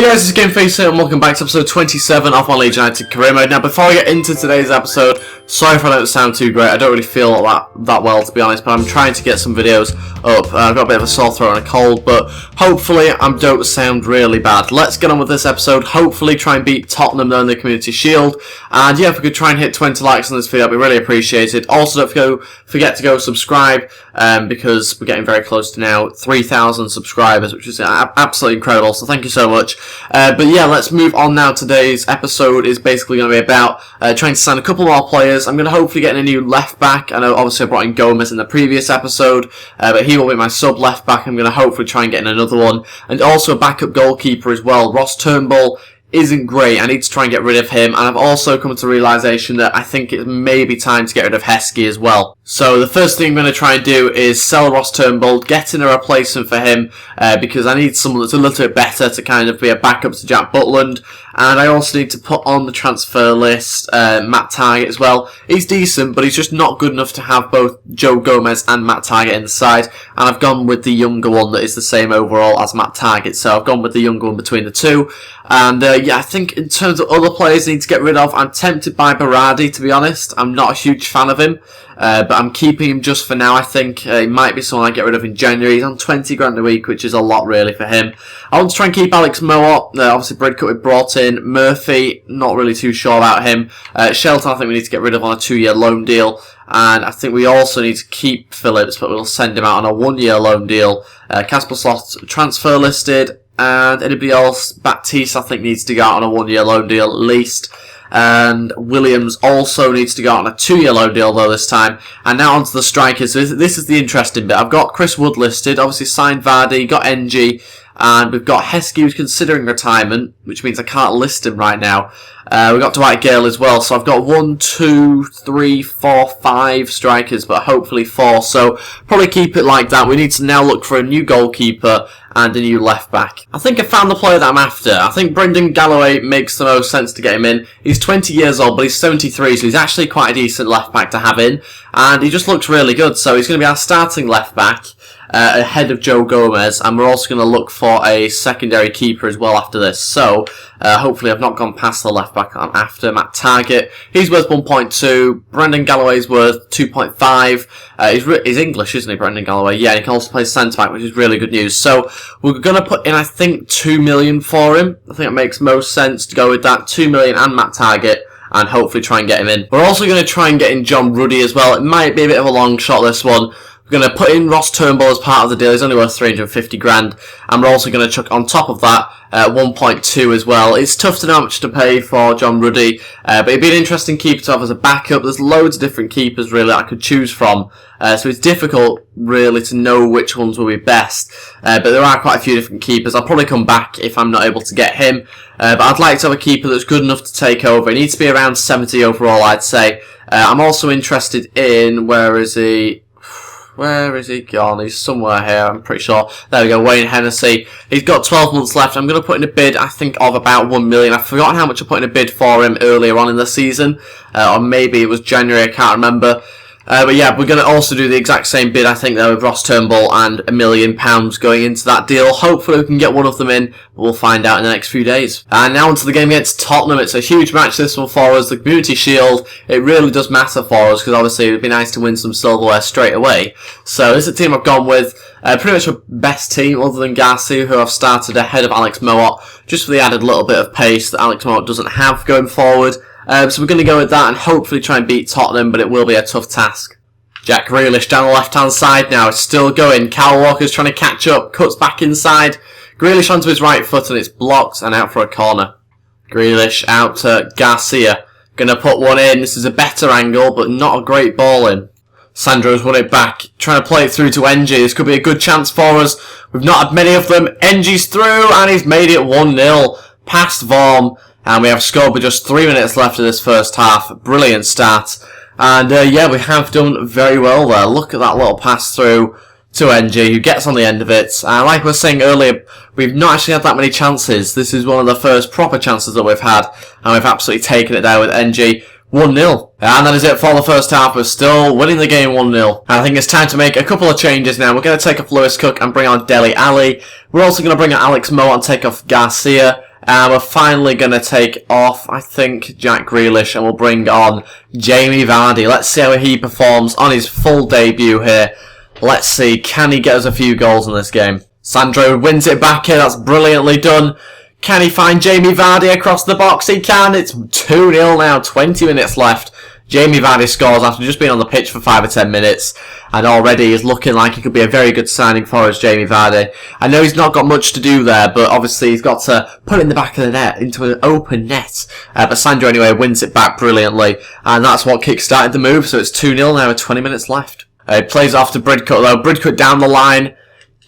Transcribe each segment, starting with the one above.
Guys, it's Ep27 and welcome back to episode 27 of my Leeds United career mode. Now, before I get into today's episode, sorry if I don't sound too great. I don't really feel that well, to be honest, but I'm trying to get some videos up. I've got a bit of a sore throat and a cold, but hopefully I don't sound really bad. Let's get on with this episode. Hopefully try and beat Tottenham though in the Community Shield. And yeah, if we could try and hit 20 likes on this video, that'd be really appreciated. Also, don't forget to go subscribe, because we're getting very close to now 3,000 subscribers, which is absolutely incredible, so thank you so much. But yeah, let's move on now. Today's episode is basically going to be about trying to sign a couple more players. I'm going to hopefully get a new left back. I know obviously I brought in Gomez in the previous episode, but he will be my sub left back. I'm going to hopefully try and get in another one, and also a backup goalkeeper as well. Ross Turnbull isn't great. I need to try and get rid of him, and I've also come to the realisation that I think it may be time to get rid of Heskey as well. So the first thing I'm going to try and do is sell Ross Turnbull, get in a replacement for him, because I need someone that's a little bit better to kind of be a backup to Jack Butland. And I also need to put on the transfer list Matt Targett as well. He's decent, but he's just not good enough to have both Joe Gomez and Matt Targett in the side. And I've gone with the younger one that is the same overall as Matt Targett. So I've gone with the younger one between the two. And yeah, I think in terms of other players I need to get rid of, I'm tempted by Berardi, to be honest. I'm not a huge fan of him. But I'm keeping him just for now. I think he might be someone I get rid of in January. He's on 20 grand a week, which is a lot really for him. I want to try and keep Alex Mowatt. Obviously, Bridcut we brought in. Murphy, not really too sure about him. Shelton, I think we need to get rid of on a 2-year loan deal. And I think we also need to keep Phillips, but we'll send him out on a 1-year loan deal. Casper Slot transfer listed. And anybody else, Baptiste, I think needs to go out on a 1-year loan deal at least. And Williams also needs to go out on a 2-year loan deal though this time. And now onto the strikers. So this is the interesting bit. I've got Chris Wood listed, obviously signed Vardy, got NG, and we've got Heskey who's considering retirement, which means I can't list him right now. We've got Dwight Gale as well, so I've got 1, 2, 3, 4, 5 strikers, but hopefully 4, so probably keep it like that. We need to now look for a new goalkeeper and a new left back. I think I found the player that I'm after. I think Brendan Galloway makes the most sense to get him in. He's 20 years old, but he's 73, so he's actually quite a decent left back to have in, and he just looks really good, so he's going to be our starting left back. Ahead of Joe Gomez, and we're also going to look for a secondary keeper as well after this. So hopefully I've not gone past the left back I'm after. Matt Targett, he's worth 1.2. Brendan Galloway's worth 2.5. He's English, isn't he, Brendan Galloway? Yeah, he can also play centre back, which is really good news. So we're going to put in, I think, 2 million for him. I think it makes most sense to go with that. 2 million and Matt Targett, and hopefully try and get him in. We're also going to try and get in John Ruddy as well. It might be a bit of a long shot, this one. We're going to put in Ross Turnbull as part of the deal. He's only worth 350 grand. And we're also going to chuck on top of that 1.2 as well. It's tough to know how much to pay for John Ruddy, but it'd be an interesting keeper to have as a backup. There's loads of different keepers really I could choose from, so it's difficult really to know which ones will be best. But there are quite a few different keepers. I'll probably come back if I'm not able to get him. But I'd like to have a keeper that's good enough to take over. He needs to be around 70 overall, I'd say. I'm also interested in, where is he gone? He's somewhere here, I'm pretty sure. There we go, Wayne Hennessy. He's got 12 months left. I'm going to put in a bid, I think, of about 1 million. I've forgotten how much I put in a bid for him earlier on in the season. Or maybe it was January, I can't remember. But yeah, we're going to also do the exact same bid, I think, there with Ross Turnbull, and £1 million going into that deal. Hopefully we can get one of them in, but we'll find out in the next few days. And now onto the game against Tottenham. It's a huge match, this one, for us. The Community Shield, it really does matter for us, because obviously it would be nice to win some silverware straight away. So this is the team I've gone with. Pretty much a best team other than Garcia, who I've started ahead of Alex Mowatt, just for the added little bit of pace that Alex Mowatt doesn't have going forward. So we're going to go with that and hopefully try and beat Tottenham, but it will be a tough task. Jack Grealish down the left-hand side now. It's still going. Kyle Walker's trying to catch up. Cuts back inside. Grealish onto his right foot and it's blocked and out for a corner. Grealish out to Garcia. Going to put one in. This is a better angle, but not a great ball in. Sandro's won it back. Trying to play it through to NG. This could be a good chance for us. We've not had many of them. NG's through and he's made it 1-0. Past Vorm. And we have scored with just 3 minutes left of this first half. Brilliant start. And yeah, we have done very well there. Look at that little pass through to NG, who gets on the end of it. And like I was saying earlier, we've not actually had that many chances. This is one of the first proper chances that we've had, and we've absolutely taken it down with NG. 1-0. And that is it for the first half. We're still winning the game 1-0. I think it's time to make a couple of changes now. We're going to take off Lewis Cook and bring on Dele Alli. We're also going to bring on Alex Mowatt and take off Garcia. And we're finally going to take off, I think, Jack Grealish, and we'll bring on Jamie Vardy. Let's see how he performs on his full debut here. Let's see, can he get us a few goals in this game? Sandro wins it back here, that's brilliantly done. Can he find Jamie Vardy across the box? He can, it's 2-0 now, 20 minutes left. Jamie Vardy scores after just being on the pitch for 5 or 10 minutes, and already is looking like he could be a very good signing for us, Jamie Vardy. I know he's not got much to do there, but obviously he's got to put it in the back of the net, into an open net. But Sandro anyway wins it back brilliantly, and that's what kick-started the move, so it's 2-0 now with 20 minutes left. He plays off to Bridcut though, Bridcut down the line.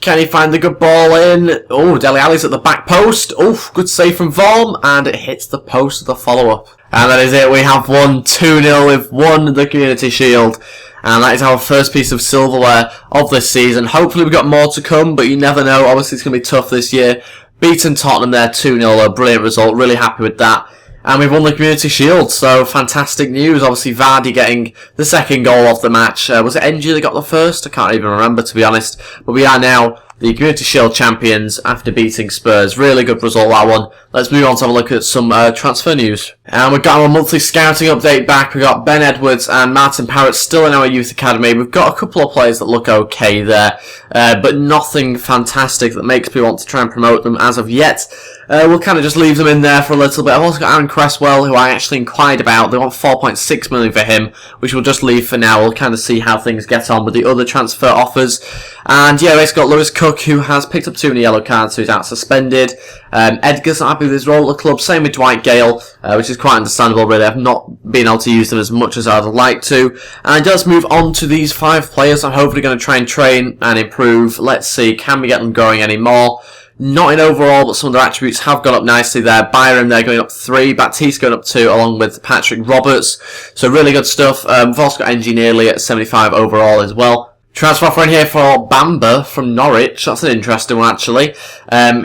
Can he find the good ball in? Oh, Dele Alli's at the back post. Oh, good save from Vorm, and it hits the post of the follow-up. And that is it, we have won 2-0, we've won the Community Shield. And that is our first piece of silverware of this season. Hopefully we've got more to come, but you never know, obviously it's going to be tough this year. Beaten Tottenham there 2-0, a brilliant result, really happy with that. And we've won the Community Shield, so fantastic news. Obviously Vardy getting the second goal of the match. Was it NG that got the first? I can't even remember, to be honest. But we are now the Community Shield champions after beating Spurs. Really good result, that one. Let's move on to have a look at some transfer news. And we've got our monthly scouting update back. We've got Ben Edwards and Martin Parrott still in our youth academy. We've got a couple of players that look okay there, but nothing fantastic that makes me want to try and promote them as of yet. We'll kind of just leave them in there for a little bit. I've also got Aaron Cresswell, who I actually inquired about. They want 4.6 million for him, which we'll just leave for now. We'll kind of see how things get on with the other transfer offers. And yeah, we've got Lewis Cook, who has picked up 2 yellow cards, so he's out suspended. Edgar's not happy with his role at the club. Same with Dwight Gale, which is quite understandable, really. I've not been able to use them as much as I'd like to. And let's move on to these 5 players. I'm hopefully going to try and train and improve. Let's see, can we get them going anymore? Not in overall, but some of their attributes have gone up nicely there. Byron there going up 3, Baptiste going up 2, along with Patrick Roberts. So really good stuff. We've also got NG nearly at 75 overall as well. Transfer offer in here for Bamba from Norwich. That's an interesting one, actually.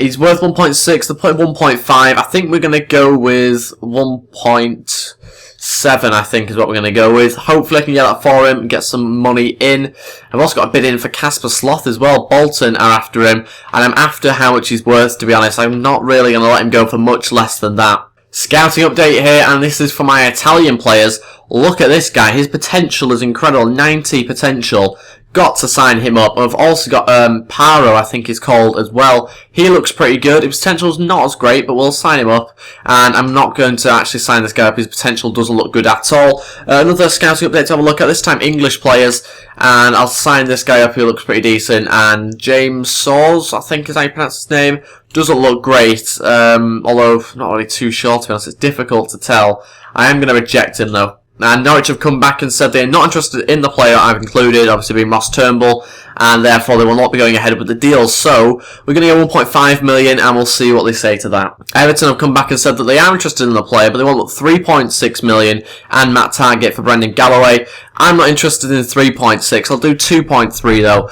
He's worth 1.6. They're putting 1.5. I think we're going to go with 1.7, I think, is what we're going to go with. Hopefully I can get that for him and get some money in. I've also got a bid in for Casper Sloth as well. Bolton are after him, and I'm after how much he's worth, to be honest. I'm not really going to let him go for much less than that. Scouting update here, and this is for my Italian players. Look at this guy. His potential is incredible. 90 potential. Got to sign him up. I've also got Paro, I think he's called, as well. He looks pretty good. His potential's not as great, but we'll sign him up. And I'm not going to actually sign this guy up. His potential doesn't look good at all. Another scouting update to have a look at. This time English players. And I'll sign this guy up who looks pretty decent. And James Saws, I think is how you pronounce his name. Doesn't look great. Although, not really too sure, to be honest. It's difficult to tell. I am going to reject him, though. And Norwich have come back and said they're not interested in the player I've included, obviously being Ross Turnbull, and therefore they will not be going ahead with the deal. So, we're going to get 1.5 million, and we'll see what they say to that. Everton have come back and said that they are interested in the player, but they want 3.6 million, and Matt Target for Brendan Galloway. I'm not interested in 3.6. I'll do 2.3 though,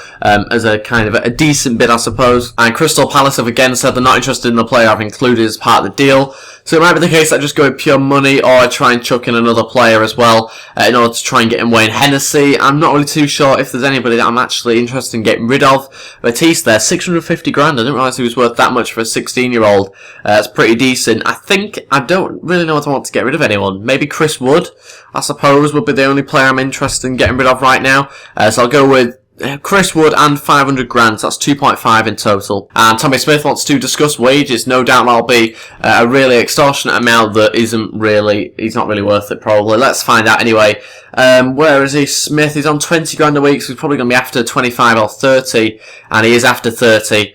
as a kind of a decent bid, I suppose. And Crystal Palace have again said they're not interested in the player I've included as part of the deal. So it might be the case that I just go with pure money, or I try and chuck in another player as well, in order to try and get in Wayne Hennessy. I'm not really too sure if there's anybody that I'm actually interested in getting rid of. Batiste there, 650 grand. I didn't realise he was worth that much for a 16-year-old. It's pretty decent. I don't really know if I want to get rid of anyone. Maybe Chris Wood, I suppose, would be the only player I'm interested in getting rid of right now. So I'll go with Chris Wood and 500 grand, so that's 2.5 in total. And Tommy Smith wants to discuss wages. No doubt that'll be a really extortionate amount that he's not really worth it probably. Let's find out anyway. Where is he? Smith, he's on 20 grand a week, so he's probably going to be after 25 or 30, and he is after 30.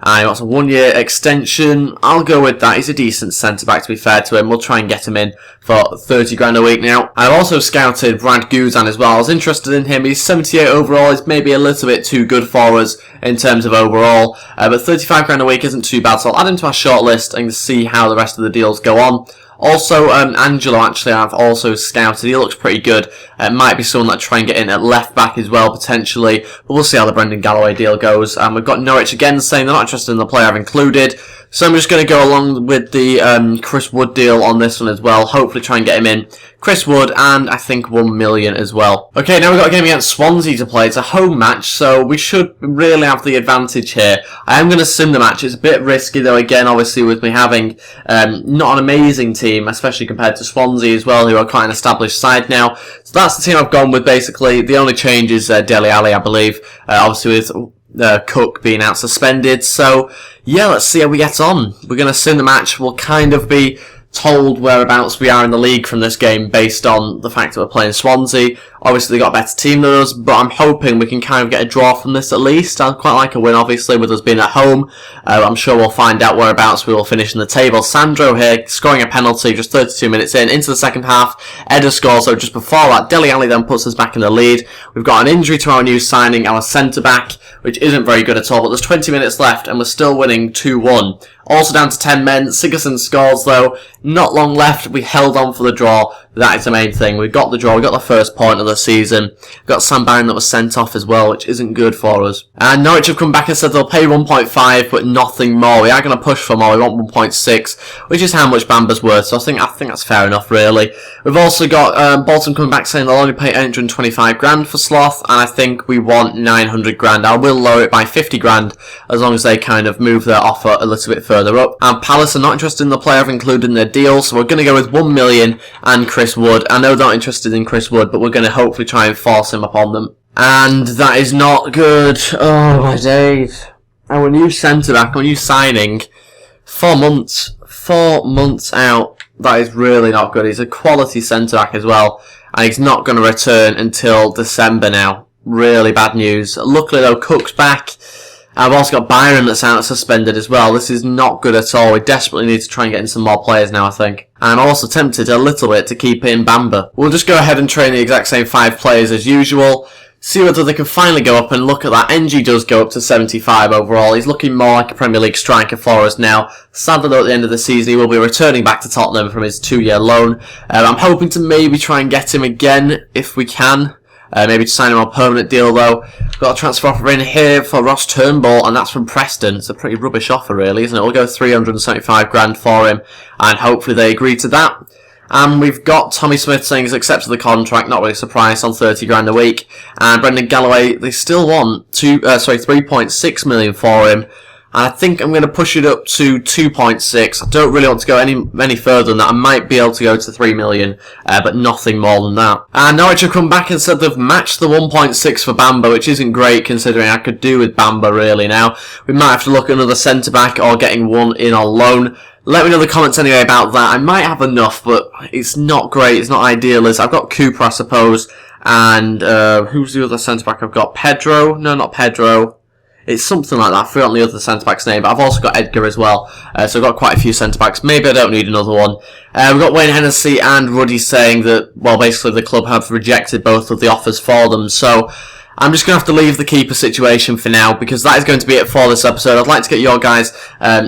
And he wants a 1-year extension. I'll go with that. He's a decent centre-back, to be fair to him. We'll try and get him in for 30 grand a week now. I've also scouted Brad Guzan as well. I was interested in him. He's 78 overall. He's maybe a little bit too good for us in terms of overall. But 35 grand a week isn't too bad, so I'll add him to our shortlist and see how the rest of the deals go on. Also, Angelo, actually, I've also scouted. He looks pretty good. It might be someone that try and get in at left back as well, potentially. But we'll see how the Brendan Galloway deal goes. We've got Norwich again saying they're not interested in the player I've included. So I'm just going to go along with the Chris Wood deal on this one as well. Hopefully try and get him in. Chris Wood, and I think 1 million as well. Okay, now we've got a game against Swansea to play. It's a home match, so we should really have the advantage here. I am going to sim the match. It's a bit risky, though, again, obviously, with me having not an amazing team, especially compared to Swansea as well, who are quite an established side now. So that's the team I've gone with, basically. The only change is Dele Alli, I believe, obviously with Cook being out suspended. So, yeah, let's see how we get on. We're going to sim the match. We'll kind of be told whereabouts we are in the league from this game based on the fact that we're playing Swansea. Obviously, they've got a better team than us, but I'm hoping we can kind of get a draw from this at least. I'd quite like a win, obviously, with us being at home. I'm sure we'll find out whereabouts we will finish in the table. Sandro here, scoring a penalty just 32 minutes into the second half. Eder scores, so just before that, Dele Alli then puts us back in the lead. We've got an injury to our new signing, our centre-back, which isn't very good at all, but there's 20 minutes left, and we're still winning 2-1. Also down to 10 men. Sigurdsson scores, though. Not long left. We held on for the draw. That is the main thing. We got the draw. We got the first point of the season. We got Sam Barron that was sent off as well, which isn't good for us. And Norwich have come back and said they'll pay 1.5, but nothing more. We are going to push for more. We want 1.6, which is how much Bamba's worth. So I think that's fair enough, really. We've also got Bolton coming back saying they'll only pay 825 grand for Sloth, and I think we want 900 grand. I will lower it by 50 grand as long as they kind of move their offer a little bit further up. And Palace are not interested in the player I've included in their deal, so we're going to go with 1 million and Chris Wood. I know they're not interested in Chris Wood, but we're going to hopefully try and force him upon them. And that is not good. Oh my days. Our new centre-back, our new signing, 4 months. 4 months out. That is really not good. He's a quality centre-back as well, and he's not going to return until December now. Really bad news. Luckily though, Cook's back. I've also got Byron that's out suspended as well. This is not good at all. We desperately need to try and get in some more players now, I think. I'm also tempted a little bit to keep in Bamba. We'll just go ahead and train the exact same 5 players as usual. See whether they can finally go up, and look at that. NG does go up to 75 overall. He's looking more like a Premier League striker for us now. Sadly though, at the end of the season, he will be returning back to Tottenham from his 2-year loan. I'm hoping to maybe try and get him again if we can. Maybe to sign him on a permanent deal though. Got a transfer offer in here for Ross Turnbull, and that's from Preston. It's a pretty rubbish offer really, isn't it? We'll go 375 grand for him, and hopefully they agree to that. And we've got Tommy Smith saying he's accepted the contract, not really surprised, on 30 grand a week. And Brendan Galloway, they still want 3.6 million for him. And I think I'm going to push it up to 2.6. I don't really want to go any further than that. I might be able to go to 3 million, but nothing more than that. And Norwich have come back and said they've matched the 1.6 for Bamba, which isn't great considering I could do with Bamba really now. We might have to look at another centre-back or getting one in on loan. Let me know in the comments anyway about that. I might have enough, but it's not great. It's not ideal. I've got Cooper, I suppose. And who's the other centre-back I've got? Pedro? No, not Pedro. It's something like that. I forgot the other centre-back's name, but I've also got Edgar as well. So I've got quite a few centre-backs. Maybe I don't need another one. We've got Wayne Hennessy and Ruddy saying that, well, basically the club have rejected both of the offers for them. So I'm just going to have to leave the keeper situation for now, because that is going to be it for this episode. I'd like to get your guys'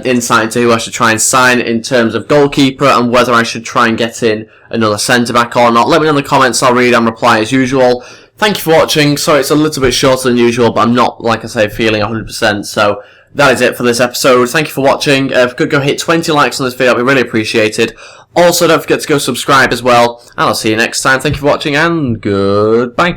insight into who I should try and sign in terms of goalkeeper, and whether I should try and get in another centre-back or not. Let me know in the comments. I'll read and reply as usual. Thank you for watching. Sorry it's a little bit shorter than usual, but I'm not, like I say, feeling 100%. So that is it for this episode. Thank you for watching. If you could go hit 20 likes on this video, that'd be really appreciated. Also, don't forget to go subscribe as well. And I'll see you next time. Thank you for watching, and goodbye.